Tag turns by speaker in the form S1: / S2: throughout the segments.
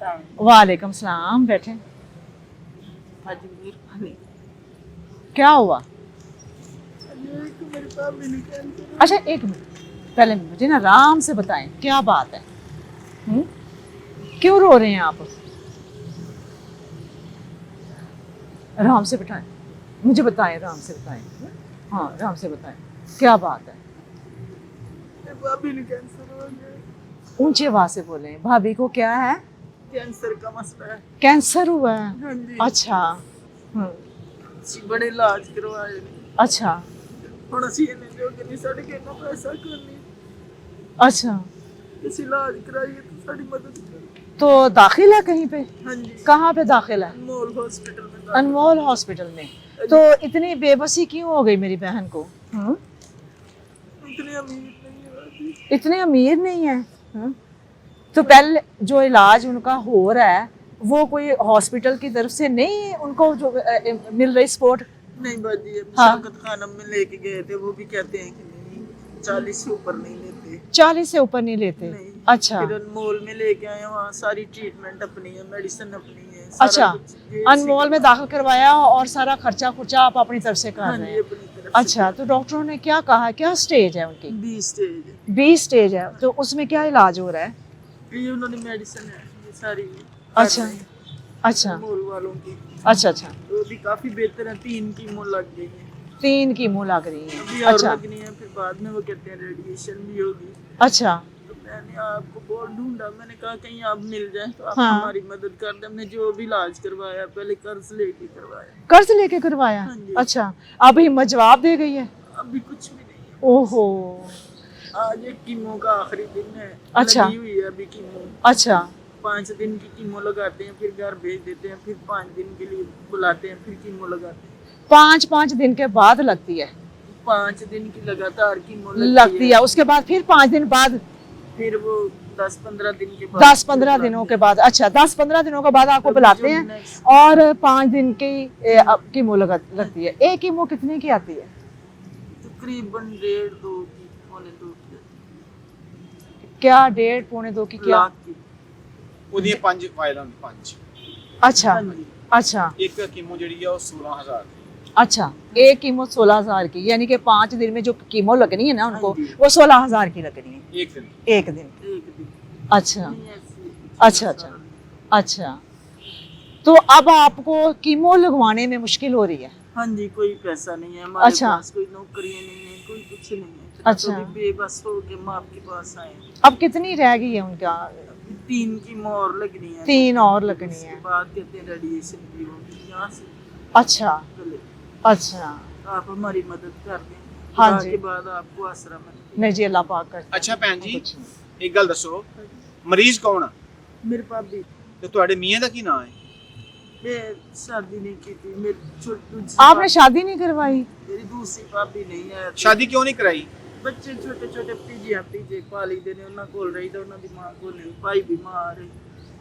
S1: वालेकुम सलाम। बैठे। क्या हुआ? अच्छा एक मिनट, पहले मुझे ना आराम से बताएं क्या बात है। क्यों रो रहे हैं आप? आराम से बिठाएं, मुझे बताएं, आराम से बताएं। हाँ आराम से बताएं क्या बात है।
S2: भाभी ने कैंसर हो गया।
S1: ऊंची आवाज से बोलें। भाभी को क्या है?
S2: कैंसर का मसला है।
S1: कैंसर हुआ है?
S2: हाँ जी।
S1: अच्छा।
S2: बड़े इलाज करवाए।
S1: अच्छा
S2: ਹੁਣ ਅਸੀਂ ਇਹਨੇ ਜੋ ਕਿ ਨਹੀਂ ਸਾਡੇ ਕੋਲ ਇੰਨਾ ਪੈਸਾ ਕੋਈ नहीं।
S1: अच्छा।
S2: किसी इलाज कराइए तो साड़ी मदद करो।
S1: तो दाखिल है कहीं पे?
S2: हाँ जी।
S1: कहाँ पे दाखिल है?
S2: अनमोल हॉस्पिटल में।
S1: अनमोल हॉस्पिटल में। तो इतनी बेबसी क्यों हो गई मेरी बहन को?
S2: इतने अमीर नहीं है भाभी।
S1: इतने अमीर नहीं है। तो पहले जो इलाज उनका हो रहा है वो कोई हॉस्पिटल की तरफ से नहीं उनको जो मिल रही सपोर्ट?
S2: नहीं बाजी,
S1: हाँ।
S2: शौकत खानम में लेके गए थे, वो भी कहते हैं कि नहीं 40 से ऊपर नहीं लेते।
S1: 40 से ऊपर नहीं लेते?
S2: नहीं।
S1: अच्छा।
S2: फिर अनमोल में लेके आए, वहाँ सारी ट्रीटमेंट अपनी है, मेडिसिन अपनी है।
S1: अच्छा, अनमोल में दाखिल करवाया और सारा खर्चा खुर्चा आप अपनी तरफ से कर
S2: हाँ
S1: रहे
S2: जी,
S1: हैं?
S2: अपनी तरफ से।
S1: अच्छा, तो डॉक्टरों ने क्या कहा, क्या स्टेज है उनकी?
S2: 20 स्टेज है।
S1: 20 स्टेज है। तो उसमें क्या इलाज हो रहा है?
S2: ये उन्होंने मेडिसिन है ये सारी।
S1: अच्छा अच्छा
S2: अनमोल वालों की
S1: अच्छा अच्छा।
S2: वो भी काफी बेहतर है। 3 कीमो लग गई है।
S1: 3 कीमो लग रही है?
S2: अभी और
S1: अच्छा
S2: लगनी है, फिर बाद में वो कहते हैं रेडिएशन भी होगी।
S1: अच्छा।
S2: तो मैंने आपको बहुत ढूंढा, मैंने कहा कहीं आप मिल जाए तो आप
S1: हाँ।
S2: हमारी मदद कर दें। हमने जो भी इलाज करवाया पहले कर्ज लेके करवाया।
S1: कर्ज लेके करवाया?
S2: हाँ जी।
S1: अच्छा, अब हिम्मत जवाब दे गई है?
S2: अभी कुछ भी नहीं है।
S1: ओहो।
S2: आज एक कीमो का आखिरी दिन है।
S1: अच्छा।
S2: लगी हुई है अभी कीमो।
S1: अच्छा
S2: 5 दिन की कीमो लगाते हैं, फिर घर भेज देते हैं, फिर 5 दिन के लिए बुलाते हैं, फिर कीमो लगाते हैं।
S1: 5 दिन के बाद लगती है?
S2: 5 दिन की लगातार कीमो
S1: लगती है, उसके बाद फिर 5 दिन बाद?
S2: फिर वो 10-15 दिन के बाद
S1: 10-15 दिनों के बाद? अच्छा 10-15 दिनों के बाद आपको बुलाते हैं और 5 दिन की कीमो लगती है। एक कीमो कितने की आती है?
S2: तकरीबन 1.5-2 की, पौने 2 की।
S1: क्या 1.5-2 की क्या?
S2: लाख की।
S3: ਉਹਦੀਆਂ 5 ਫਾਈਲਾਂ 5
S1: अच्छा
S2: हाँ जी।
S1: अच्छा
S3: ਇੱਕ ਕੀਮੋ ਜਿਹੜੀ ਆ ਉਹ 16000
S1: अच्छा। एक कीमो 16,000 की, यानी कि 5 दिन में जो कीमो लगनी है ना उनको,
S2: हाँ जी।
S1: वो 16,000 की लगनी है
S3: ਇੱਕ ਦਿਨ
S1: एक दिन।
S2: एक दिन।
S1: अच्छा
S2: नहीं ऐसी।
S1: अच्छा अच्छा अच्छा। तो अब आपको कीमो लगवाने में मुश्किल हो रही है?
S2: हाँ जी, कोई पैसा नहीं है हमारे
S1: अच्छा।
S2: पास, कोई नौकरियां नहीं है, कोई कुछ नहीं है।
S1: अच्छा।
S2: तो भी बेबस हो के माँ आपके पास आए।
S1: अब कितनी रह गई है उनका?
S2: 3 कीमो और लगनी है।
S1: 3 और लगनी
S2: उसके
S1: है?
S2: बाद कहते हैं रेडिएशन भी होगी यहाँ से
S1: अच्छा
S2: गले।
S1: अच्छा।
S2: आप हमारी मदद कर दें।
S1: हाँ
S2: खुदा
S1: जी।
S2: के बाद आपको आसरा मिले।
S1: नहीं जी, अल्लाह पाक करता है।
S3: ਅੱਛਾ ਭੈਣ ਜੀ
S1: कुछ नहीं।
S3: ਇੱਕ ਗੱਲ ਦੱਸੋ ਮਰੀਜ਼ ਕੌਣ ਆ
S2: मेरे भाभी,
S3: ਤੇ ਤੁਹਾਡੇ ਮੀਆਂ ਦਾ ਕੀ ਨਾਮ ਹੈ
S2: मैं शादी नहीं की थी। मेरी छोटी
S1: आपने शादी नहीं करवाई?
S2: मेरी दूसरी भाभी नहीं है।
S3: ਸ਼ਾਦੀ ਕਿਉਂ ਨਹੀਂ ਕਰਾਈ
S2: ਬੱਚੇ ਛੋਟੇ ਛੋਟੇ ਪੀਜੇ ਪਾਲੀ ਦੇ ਨੇ, ਉਹਨਾਂ ਕੋਲ ਰਹੀਦਾ, ਉਹਨਾਂ ਦੀ ਮਾਂ ਕੋਲ ਨਹੀਂ। ਭਾਈ ਬਿਮਾਰ ਹੈ,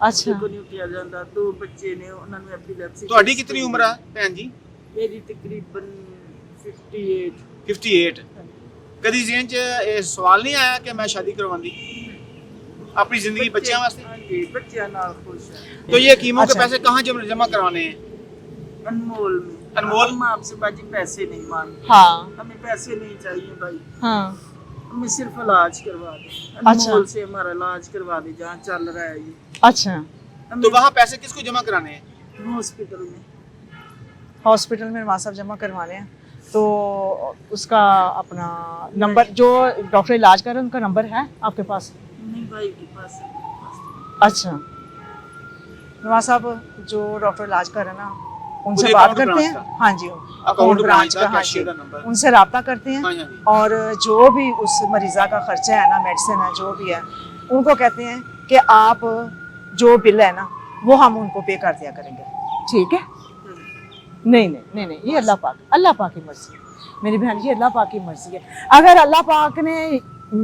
S1: अच्छा
S2: ਕੋਈ ਨਹੀਂ ਉੱਠਿਆ ਜਾਂਦਾ। 2 ਬੱਚੇ ਨੇ, ਉਹਨਾਂ ਨੂੰ ਐਪੀਲੈਪਸੀ।
S3: ਤੁਹਾਡੀ ਕਿੰਨੀ ਉਮਰ ਆ ਭੈਣ ਜੀ
S2: ਮੇਰੀ ਤਕਰੀਬਨ 58।
S3: 58 ਕਦੀ ਜ਼ਿਹਨ 'ਚ ਇਹ ਸਵਾਲ ਨਹੀਂ ਆਇਆ ਕਿ ਮੈਂ ਸ਼ਾਦੀ ਕਰਵਾਉਂਦੀ अपनी जिंदगी बच्चों वास्ते
S2: हाँ जी, बच्चे नाल खुश है।
S3: तो ये कीमो के
S1: अच्छा।
S3: पैसे कहाँ जमा करवाने हैं
S2: अनमोल में।
S3: अनमोल?
S2: हम आपसे बाजी पैसे नहीं मांगते।
S1: हाँ
S2: हमें पैसे नहीं चाहिए भाई,
S1: हाँ
S2: हमें सिर्फ इलाज करवा दे।
S1: अच्छा।
S2: अनमोल से हमारा इलाज करवा दे जहाँ चल रहा है ये।
S1: अच्छा।
S2: हमें
S3: तो वहाँ पैसे किसको जमा कराने हैं
S2: हॉस्पिटल में।
S1: हॉस्पिटल में वहाँ सब जमा करवाने हैं। तो उसका अपना नंबर, जो डॉक्टर इलाज कर रहे हैं उनका नंबर है आपके पास?
S2: नहीं भाई के पास है।
S1: अच्छा। नवाज साहब जो डॉक्टर इलाज कर रहे हैं ना, उनसे
S3: मुझे
S1: बात
S3: अकाउंट
S1: करते
S3: ब्रांच
S1: हैं।
S3: का।
S1: हाँ जी,
S3: अकाउंट ब्रांच का,
S1: हाँ जी,
S3: कैशियर का नंबर।
S1: उनसे रब्ता करते हैं
S3: हाँ जी, हाँ जी।
S1: और जो भी उस मरीज़ा का खर्चा है ना, मेडिसिन है जो भी है, उनको कहते हैं कि आप जो बिल है ना वो हम उनको पे कर दिया करेंगे। ठीक है? नहीं नहीं नहीं नहीं, ये अल्लाह पाक की मर्जी है मेरी बहन, ये अल्लाह पाक की मर्जी है। अगर अल्लाह पाक ने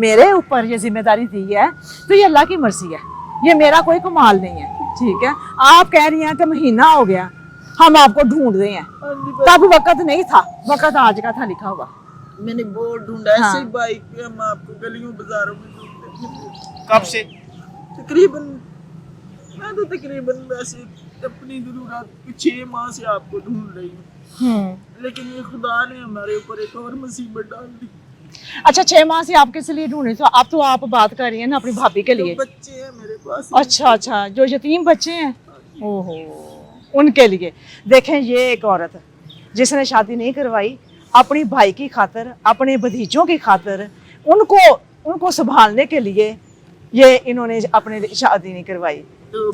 S1: मेरे ऊपर ये जिम्मेदारी दी है तो ये अल्लाह की मर्जी है, ये मेरा कोई कमाल नहीं है। ठीक है? आप कह रही हैं कि महीना हो गया हम आपको ढूंढ रहे हैं,
S2: हाँ जी भाई,
S1: तब वक्त नहीं था, वक्त आज का था लिखा हुआ।
S2: मैंने बहुत ढूंढा ऐसे
S1: हाँ।
S2: ही बाइक पे, हम आपको गलियों बाजारों में ढूंढते हैं।
S3: कब से
S2: तकरीबन मैं तो तकरीबन वैसे अपनी जरूरत 6 माह से आपको ढूंढ रही हूँ, लेकिन ये खुदा ने हमारे ऊपर एक और मुसीबत डाल दी।
S1: अच्छा 6 माह से आप किस लिए ढूंढ रहे? तो अब तो आप बात कर रही हैं ना अपनी भाभी के लिए।
S2: तो बच्चे हैं मेरे पास।
S1: अच्छा, जो यतीम बच्चे हैं, ओहो, उनके लिए। देखें, ये एक औरत जिसने शादी नहीं करवाई, अपनी भाई की खातर, अपने भतीजों की खातर, उनको संभालने के लिए ये इन्होंने अपने शादी नहीं करवाई।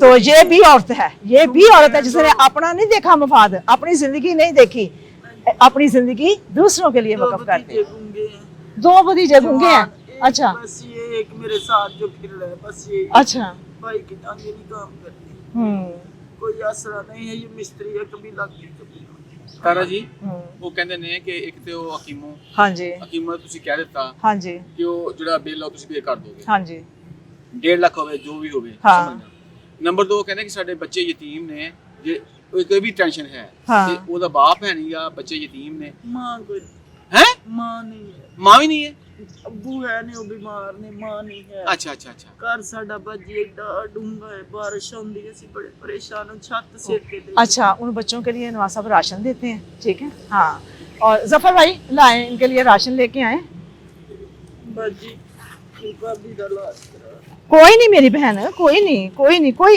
S1: तो ये भी औरत है, ये भी औरत है जिसने अपना नहीं देखा मफाद, अपनी जिंदगी नहीं देखी, अपनी जिंदगी दूसरों के लिए वक्फ करती है। 2 भतीजे गूंगे हैं। अच्छा,
S2: बस ये एक मेरे साथ जो फिर रहा है, बस ये
S1: अच्छा,
S2: भाई की टांगे नहीं काम करती, कोई आसरा नहीं है। ये मिस्त्री है, कभी लगती कभी नहीं।
S3: तारा जी ਉਹ ਕਹਿੰਦੇ ਨੇ ਕਿ ਇੱਕ ਤੇ ਉਹ ਹਕੀਮੋਂ
S1: ਹਾਂਜੀ
S3: ਹਕੀਮੋਂ ਤੁਸੀਂ ਕਹਿ ਦਿੱਤਾ
S1: ਹਾਂਜੀ
S3: ਕਿ ਉਹ ਜਿਹੜਾ ਬਿੱਲ ਆ ਤੁਸੀਂ ਪੇ ਕਰ ਦੋਗੇ,
S1: ਹਾਂਜੀ
S3: 1.5 ਲੱਖ ਹੋਵੇ ਜੋ ਵੀ ਹੋਵੇ।
S1: ਹਾਂ।
S3: ਨੰਬਰ 2 ਕਹਿੰਦੇ ਕਿ ਸਾਡੇ ਬੱਚੇ ਯਤੀਮ ਨੇ, ਜੇ ਕੋਈ ਵੀ ਟੈਨਸ਼ਨ ਹੈ
S1: ਹਾਂ।
S3: ਤੇ ਉਹਦਾ ਬਾਪ ਹੈ ਨਹੀਂ, ਜਾਂ ਬੱਚੇ ਯਤੀਮ ਨੇ।
S2: माँ कोई
S3: ਹੈ
S2: माँ नहीं है,
S3: ਮਾਂ ਵੀ ਨਹੀਂ ਹੈ।
S2: अब्बू है नहीं, वो बीमार ने, माँ नहीं है।
S3: ਅੱਛਾ ਅੱਛਾ ਅੱਛਾ।
S2: घर साडा बाजी एडा डूंगा है, बारिश आंदी है, ਅਸੀਂ बड़े परेशान हैं, छत सिर पे दे।
S1: अच्छा, उन बच्चों के लिए नवाज साहब राशन देते हैं, ठीक है। हाँ, और जफर भाई लाएं इनके लिए राशन लेके आए।
S2: बाजी भाभी दा इलाज करा।
S1: कोई नहीं मेरी बहन, कोई नहीं, कोई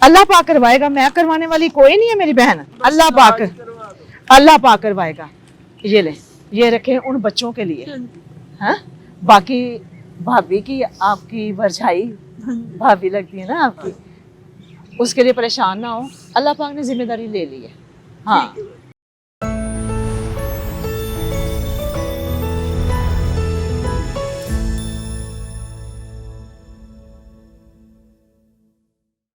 S1: अल्लाह पाक करवाएगा, मैं करवाने वाली कोई नहीं है मेरी बहन। अल्लाह पाक,
S2: करवा दो।
S1: अल्लाह पाक करवाएगा। ये ले, ये रखें उन बच्चों के लिए। हाँ, बाकी भाभी की आपकी भरछाई भाभी लगती है ना आपकी, उसके लिए परेशान ना हो, अल्लाह पाक ने जिम्मेदारी ले ली है। हाँ,